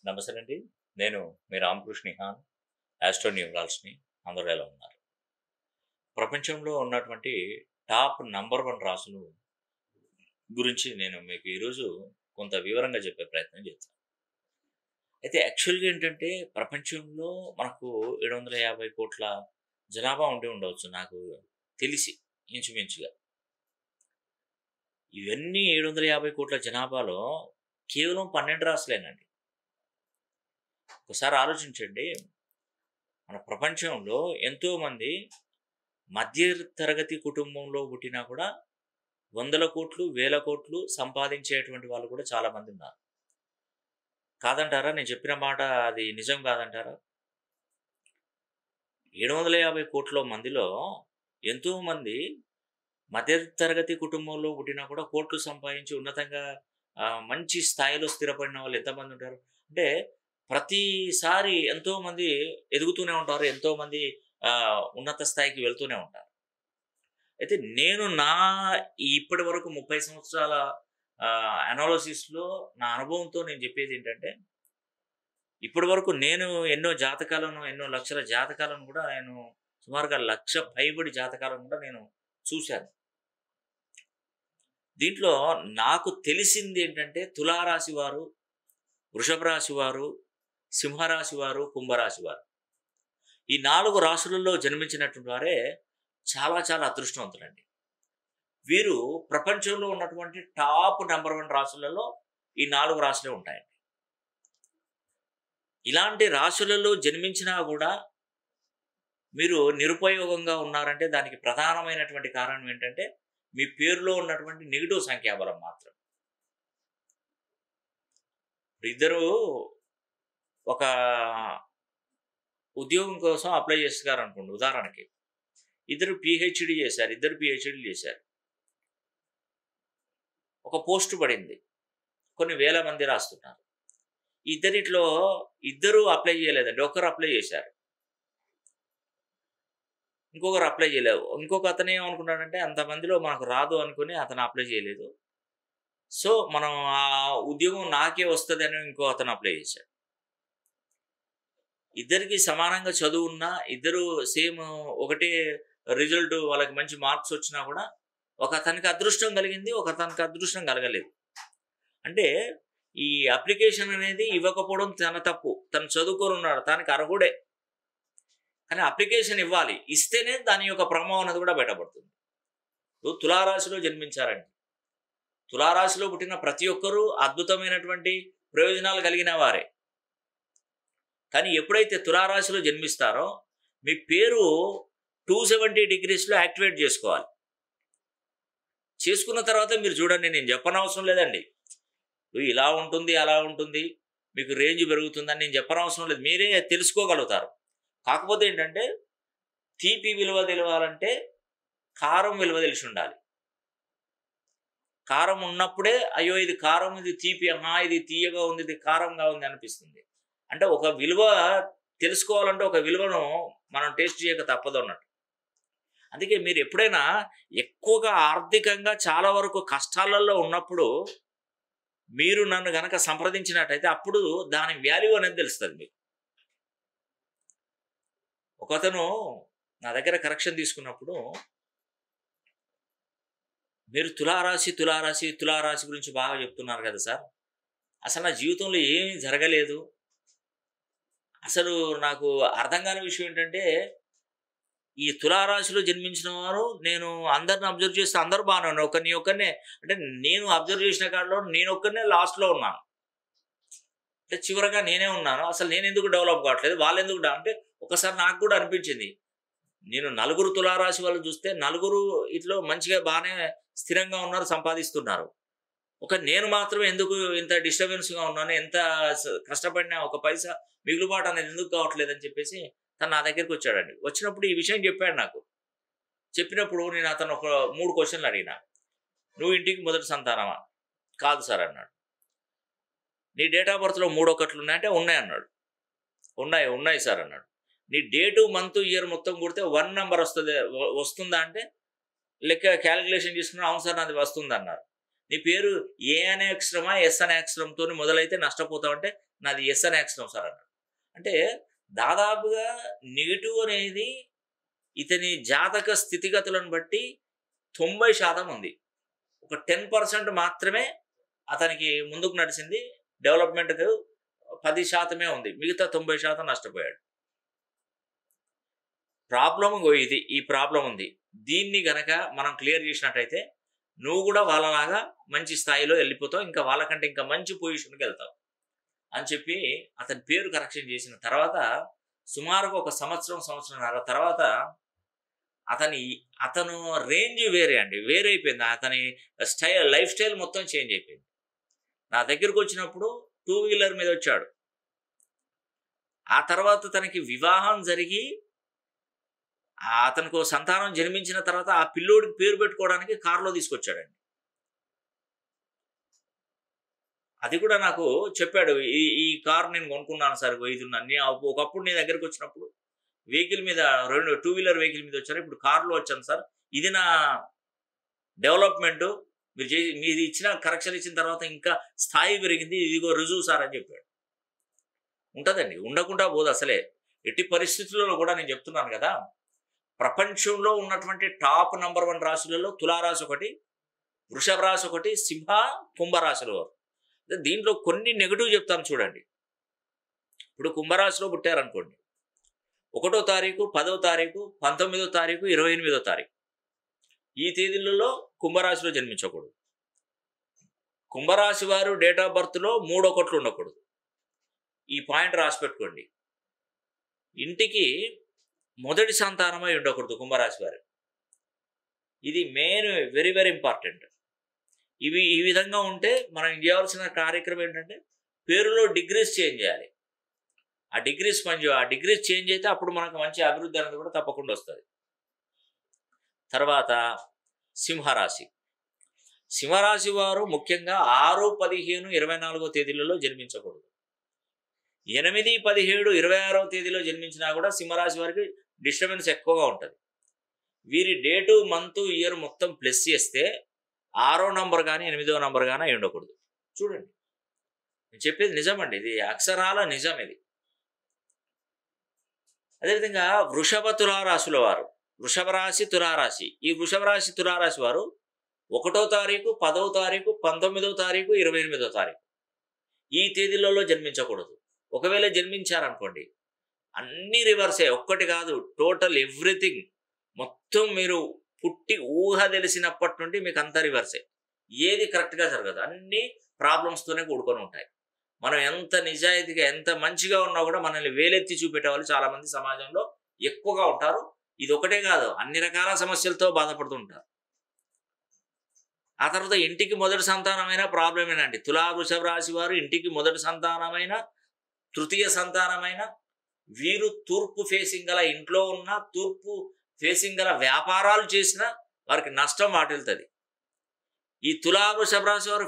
నమస్తే అండి. నేను మీ రామకృష్ణ నిహాన్, ఆస్ట్రో న్యూమరాలజీని. అందరూ ఎలా ఉన్నారు? ప్రపంచంలో ఉన్నటువంటి టాప్ నంబర్ 1 రాసులు గురించి నేను మీకు ఈరోజు కొంత వివరంగా చెప్పే ప్రయత్నం చేస్తాను. అయితే యాక్చువల్‌గా ఏంటంటే ప్రపంచంలో మనకు 750,00,00,000 జనాభా ఉండి ఉండవచ్చు నాకు తెలిసి ఇంచుమించుగా. ఇవన్నీ 750,00,00,000 జనాభాలో కేవలం 12 రాసులేనండి. ఒకసారి ఆలోచించండి. మన ప్రపంచంలో ఎంతోమంది మధ్య తరగతి కుటుంబంలో పుట్టినా కూడా వందల కోట్లు, వేల కోట్లు సంపాదించేటువంటి వాళ్ళు కూడా చాలామంది ఉన్నారు. కాదంటారా? నేను చెప్పిన మాట అది నిజం కాదంటారా? 750,00,00,000 మందిలో ఎంతోమంది మధ్య తరగతి కుటుంబంలో పుట్టినా కూడా కోట్లు సంపాదించి ఉన్నతంగా మంచి స్థాయిలో స్థిరపడిన వాళ్ళు ఎంతమంది ఉంటారు? అంటే ప్రతిసారి ఎంతోమంది ఎదుగుతూనే ఉంటారు. ఎంతోమంది ఉన్నత స్థాయికి వెళ్తూనే ఉంటారు. అయితే నేను ఇప్పటి వరకు 30 సంవత్సరాల అనాలిసిస్‌లో నా అనుభవంతో నేను చెప్పేదేంటంటే, ఇప్పటి వరకు నేను ఎన్నో లక్షల జాతకాలను కూడా నేను సుమారుగా 1,00,000 పైబడి జాతకాలను కూడా నేను చూశాను. దీంట్లో నాకు తెలిసిందేంటంటే తులారాశి వారు, వృషభ రాశి వారు, సింహరాశి వారు, కుంభరాశి వారు. ఈ 4 రాశులలో జన్మించినటువంటి వారే చాలా చాలా అదృష్టవంతులండి. వీరు ప్రపంచంలో ఉన్నటువంటి టాప్ నంబర్ 1 రాశులలో ఈ 4 రాశులే ఉంటాయండి. ఇలాంటి రాశులలో జన్మించినా కూడా మీరు నిరుపయోగంగా ఉన్నారంటే దానికి ప్రధానమైనటువంటి కారణం ఏంటంటే మీ పేరులో ఉన్నటువంటి నెగెటివ్ సంఖ్యాబలం మాత్రం. ఇద్దరు ఒక ఉద్యోగం కోసం అప్లై చేస్తున్నారనుకోండి ఉదాహరణకి. ఇద్దరు పీహెచ్‌డీలు చేశారు. ఒక పోస్ట్ పడింది. కొన్ని వేల మంది రాస్తున్నారు. ఇద్దరిట్లో ఇద్దరు అప్లై చేయలేదండి. ఒకరు అప్లై చేశారు. ఇంకొకరు అప్లై చేయలేదు. ఇంకొక అతను ఏమనుకున్నాడంటే అంతమందిలో మనకు రాదు అనుకుని అతను అప్లై చేయలేదు. సో, మనం ఆ ఉద్యోగం నాకే వస్తదని ఇంకో అతను అప్లై చేశాడు. ఇద్దరికీ సమానంగా చదువున్నా, ఇద్దరు సేమ్ ఒకటే రిజల్ట్ వాళ్ళకి మంచి మార్క్స్ వచ్చినా కూడా ఒక అతనికి అదృష్టం కలిగింది. ఒక అతనికి అదృష్టం కలగలేదు. అంటే ఈ అప్లికేషన్ అనేది ఇవ్వకపోవడం తన తప్పు. తను చదువుకోనున్నాడు. తనకి అర్హుడే. కానీ అప్లికేషన్ ఇవ్వాలి. ఇస్తేనే దాని యొక్క ప్రభావం అనేది కూడా బయటపడుతుంది. ఇప్పుడు తులారాశిలో జన్మించారండి. తులారాశిలో పుట్టిన ప్రతి ఒక్కరూ అద్భుతమైనటువంటి ప్రయోజనాలు కలిగిన వారే. కానీ ఎప్పుడైతే తులారాశిలో జన్మిస్తారో మీ పేరు 270 డిగ్రీస్‌లో యాక్టివేట్ చేసుకోవాలి. చేసుకున్న తర్వాత మీరు చూడండి, నేను చెప్పనవసరం లేదండి. ఇలా ఉంటుంది, అలా ఉంటుంది, మీకు రేంజ్ పెరుగుతుందని నేను చెప్పనవసరం లేదు. మీరే తెలుసుకోగలుగుతారు. కాకపోతే ఏంటంటే తీపి విలువ తెలవాలంటే కారం విలువ తెలిసి ఉండాలి. కారం ఉన్నప్పుడే అయ్యో ఇది కారం, ఇది తీపి, ఇది తీయగా ఉంది, ఇది కారంగా ఉంది అనిపిస్తుంది. అంటే ఒక విలువ తెలుసుకోవాలంటే ఒక విలువను మనం టేస్ట్ చేయక తప్పదు అన్నట్టు. అందుకే మీరు ఎప్పుడైనా ఎక్కువగా ఆర్థికంగా చాలా వరకు కష్టాలలో ఉన్నప్పుడు మీరు నన్ను గనక సంప్రదించినట్టయితే అప్పుడు దాని వాల్యూ అనేది తెలుస్తుంది మీకు. ఒకతను నా దగ్గర కరెక్షన్ తీసుకున్నప్పుడు, మీరు తులారాశి గురించి బాగా చెప్తున్నారు కదా సార్, అసలు నా జీవితంలో ఏమీ జరగలేదు. అసలు నాకు అర్థం కాని విషయం ఏంటంటే ఈ తులారాశిలో జన్మించిన వారు నేను అందరిని అబ్జర్వ్ చేస్తే అందరూ బాగానే ఉన్నారు. నీ ఒక్కనే అంటే నేను అబ్జర్వ్ చేసిన కాడలో నేను ఒక్కనే లాస్ట్‌లో ఉన్నాను. అంటే చివరగా నేనే ఉన్నాను. అసలు నేను ఎందుకు డెవలప్ కావట్లేదు, వాళ్ళు ఎందుకు అంటే ఒకసారి నాకు కూడా అనిపించింది. నేను నలుగురు తులారాశి వాళ్ళు చూస్తే నలుగురు ఇట్లో మంచిగా బాగానే స్థిరంగా ఉన్నారు, సంపాదిస్తున్నారు. నేను మాత్రమే ఎందుకు ఇంత డిస్టర్బెన్స్‌గా ఉన్నాను, ఎంత కష్టపడినా ఒక పైసా మిగులుబాటు అనేది ఎందుకు కావట్లేదని చెప్పేసి తను నా దగ్గరికి వచ్చాడండి. వచ్చినప్పుడు ఈ విషయం చెప్పాడు నాకు. చెప్పినప్పుడు నేను అతను ఒక 3 క్వెషన్‌లు అడిగినా. "నువ్వు ఇంటికి మొదటి సంతానమా?" "కాదు సార్" అన్నాడు. "నీ డేట్ ఆఫ్ బర్త్‌లో 3 ఒకట్లు ఉన్నాయంటే" "ఉన్నాయి" అన్నాడు. ఉన్నాయి సార్" అన్నాడు. "నీ డేటు, మంత్, ఇయర్ మొత్తం కొడితే 1 నంబర్ వస్తుందా అంటే లెక్క క్యాలిక్యులేషన్ చేసుకున్నా అవును సార్ నాది వస్తుందన్నారు. నీ పేరు ఏ అనే అక్షరమా, ఎస్ అనే అక్షరంతోని మొదలైతే నష్టపోతావంటే నాది ఎస్ అనే అక్షరం సార్ అన్నాడు. అంటే దాదాపుగా నెగెటివ్ అనేది ఇతని జాతక స్థితిగతులను బట్టి 90% ఉంది. ఒక 10% మాత్రమే అతనికి ముందుకు నడిచింది. డెవలప్మెంట్‌కు 10% ఉంది. మిగతా 90% నష్టపోయాడు. ప్రాబ్లమ్ ఇది. ఈ ప్రాబ్లమ్ ఉంది. దీన్ని గనక మనం క్లియర్ చేసినట్టయితే నువ్వు కూడా వాళ్ళలాగా మంచి స్థాయిలో వెళ్ళిపోతావు. ఇంకా వాళ్ళకంటే ఇంకా మంచి పొజిషన్‌కి వెళ్తావు అని చెప్పి అతని పేరు కరెక్షన్ చేసిన తర్వాత సుమారుగా ఒక సంవత్సరంన్నర తర్వాత అతను రేంజ్ వేరే అండి. వేరైపోయింది. అతని లైఫ్ స్టైల్ మొత్తం చేంజ్ అయిపోయింది. నా దగ్గరకు వచ్చినప్పుడు 2 వీలర్ మీద వచ్చాడు. ఆ తర్వాత తనకి వివాహం జరిగి అతనికి సంతానం జన్మించిన తర్వాత ఆ పిల్లోడికి పేరు పెట్టుకోవడానికి కారులో తీసుకొచ్చాడండి. అది కూడా నాకు చెప్పాడు. ఈ కారు నేను కొనుక్కున్నాను సార్, ఇది ఒకప్పుడు నీ దగ్గరకు వచ్చినప్పుడు వెహికల్ మీద 2 వీలర్ వెహికల్ మీద వచ్చారు, ఇప్పుడు కారులో వచ్చాను సార్. ఇది నా డెవలప్మెంట్. మీరు ఇచ్చిన కరెక్షన్ ఇచ్చిన తర్వాత ఇంకా స్థాయి పెరిగింది, ఇదిగో రుజువు సార్ అని చెప్పాడు. ఉంటుందండి, ఉండకుండా పోదు అసలే. ఎట్టి పరిస్థితుల్లో కూడా నేను చెప్తున్నాను కదా, ప్రపంచంలో ఉన్నటువంటి టాప్ నంబర్ 1 రాశులలో తులారాశి ఒకటి, వృషభ రాశి ఒకటి, సింహ కుంభరాశులు. దీంట్లో కొన్ని నెగటివ్ చెప్తాను చూడండి. ఇప్పుడు కుంభరాశిలో పుట్టారనుకోండి, 1వ తారీఖు, 10వ తారీఖు, 19వ తారీఖు, 28వ తారీఖు ఈ తేదీలలో కుంభరాశిలో జన్మించకూడదు. కుంభరాశి వారు డేట్ ఆఫ్ బర్త్లో 3 ఒకట్లు ఉండకూడదు. ఈ పాయింట్ రాసి పెట్టుకోండి. ఇంటికి మొదటి సంతానమై ఉండకూడదు కుంభరాశి వారు. ఇది మెయిన్, వెరీ వెరీ ఇంపార్టెంట్. ఈ విధంగా ఉంటే మనం చేయాల్సిన కార్యక్రమం ఏంటంటే పేరులో డిగ్రీస్ చేంజ్ చేయాలి. ఆ డిగ్రీస్ చేంజ్ అయితే అప్పుడు మనకు మంచి అభివృద్ధి అనేది కూడా తప్పకుండా వస్తుంది. తర్వాత సింహరాశి. సింహరాశి వారు ముఖ్యంగా 6, 15, 24వ తేదీలలో జన్మించకూడదు. 8, 17, 26వ తేదీలో జన్మించినా కూడా సింహరాశి వారికి డిస్టర్బెన్స్ ఎక్కువగా ఉంటుంది. వీరి డేటు, మంత్, ఇయర్ మొత్తం ప్లస్ చేస్తే 6వ నంబర్ కానీ 8వ నంబర్ కానీ అయి ఉండకూడదు. చూడండి, నేను చెప్పేది నిజమండి, ఇది అక్షరాల నిజం. ఇది అదేవిధంగా వృషభ తులారాశుల వారు, వృషభ రాశి, తులారాశి. ఈ వృషభ రాశి, తులారాశి వారు 1వ తారీఖు, 10వ తారీఖు, 19వ తారీఖు, 28వ తారీఖు ఈ తేదీలలో జన్మించకూడదు. ఒకవేళ జన్మించారనుకోండి, అన్ని రివర్సే, ఒక్కటి కాదు, టోటల్ ఎవ్రీథింగ్ మొత్తం మీరు పుట్టి ఊహ తెలిసినప్పటి నుండి మీకు అంతా రివర్సే. ఏది కరెక్ట్గా జరగదు, అన్ని ప్రాబ్లమ్స్తోనే కూడుకొని ఉంటాయి. మనం ఎంత నిజాయితీగా, ఎంత మంచిగా ఉన్నా కూడా మనల్ని వేలెత్తి చూపెట్టే వాళ్ళు చాలామంది సమాజంలో ఎక్కువగా ఉంటారు. ఇది ఒకటే కాదు, అన్ని రకాల సమస్యలతో బాధపడుతుంటారు. ఆ తర్వాత ఇంటికి మొదటి సంతానమైన ప్రాబ్లమేనండి. తులా వృషభ రాశి వారు ఇంటికి మొదటి సంతానమైన, తృతీయ సంతానమైన వీరు తూర్పు ఫేసింగ్ గల ఇంట్లో ఉన్న, తూర్పు ఫేసింగ్ గల వ్యాపారాలు చేసినా వారికి నష్టం వాటిల్తుంది. ఈ తులా వృషభ రాశి వారు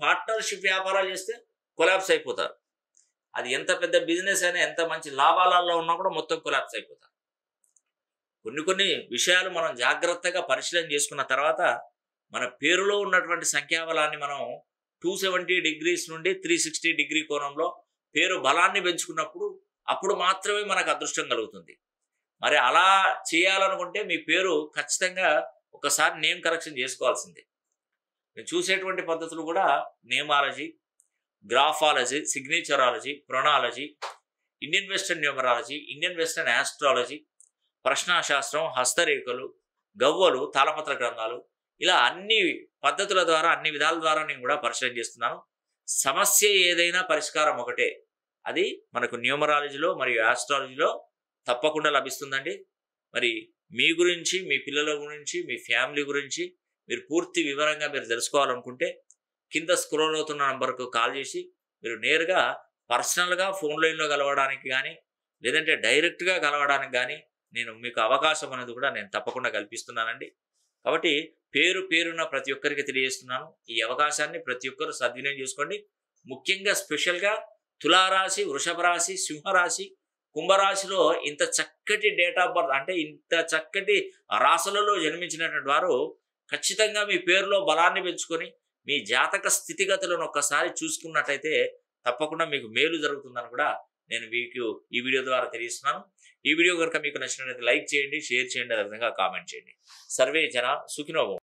పార్ట్నర్షిప్ వ్యాపారాలు చేస్తే కొలాప్స్ అయిపోతారు. అది ఎంత పెద్ద బిజినెస్ అయినా, ఎంత మంచి లాభాలలో ఉన్నా కూడా మొత్తం కొలాప్స్ అయిపోతారు. కొన్ని విషయాలు మనం జాగ్రత్తగా పరిశీలన చేసుకున్న తర్వాత మన పేరులో ఉన్నటువంటి సంఖ్యాబలాన్ని మనం 270 డిగ్రీస్ నుండి 360 డిగ్రీ కోణంలో పేరు బలాన్ని పెంచుకున్నప్పుడు అప్పుడు మాత్రమే మనకు అదృష్టం కలుగుతుంది. మరి అలా చేయాలనుకుంటే మీ పేరు ఖచ్చితంగా ఒకసారి నేమ్ కరెక్షన్ చేసుకోవాల్సిందే. నేను చూసేటువంటి పద్ధతులు కూడా nameology, graphology, signatureology, pronology, Indian western numerology, Indian western astrology, ప్రశ్నాశాస్త్రం, హస్తరేఖలు, గవ్వలు, తాళపత్ర గ్రంథాలు, ఇలా అన్ని పద్ధతుల ద్వారా, అన్ని విధాల ద్వారా నేను కూడా పరిశీలన చేస్తున్నాను. సమస్య ఏదైనా పరిష్కారం ఒకటే, అది మనకు న్యూమరాలజీలో మరియు ఆస్ట్రాలజీలో తప్పకుండా లభిస్తుందండి. మరి మీ గురించి, మీ పిల్లల గురించి, మీ ఫ్యామిలీ గురించి మీరు పూర్తి వివరంగా మీరు తెలుసుకోవాలనుకుంటే కింద స్క్రోల్ అవుతున్న నంబర్కు కాల్ చేసి మీరు నేరుగా పర్సనల్గా ఫోన్ లైన్లో కలవడానికి కానీ, లేదంటే డైరెక్ట్గా కలవడానికి కానీ నేను మీకు అవకాశం అనేది కూడా నేను తప్పకుండా కల్పిస్తున్నానండి. కాబట్టి పేరున ప్రతి ఒక్కరికి తెలియజేస్తున్నాను. ఈ అవకాశాన్ని ప్రతి ఒక్కరు సద్వినియోగం చేసుకోండి. ముఖ్యంగా స్పెషల్గా తులారాశి, వృషభ రాశి, సింహరాశి, కుంభరాశిలో ఇంత చక్కటి డేట్ ఆఫ్ బర్త్, అంటే ఇంత చక్కటి రాశులలో జన్మించినటువంటి వారు ఖచ్చితంగా మీ పేరులో బలాన్ని పెంచుకొని మీ జాతక స్థితిగతులను ఒక్కసారి చూసుకున్నట్టయితే తప్పకుండా మీకు మేలు జరుగుతుందని కూడా నేను మీకు ఈ వీడియో ద్వారా తెలియజేస్తున్నాను. ఈ వీడియో కనుక మీకు నచ్చినట్లయితే లైక్ చేయండి, షేర్ చేయండి, అదేవిధంగా కామెంట్ చేయండి. సర్వే జన సుఖినో భవంతు.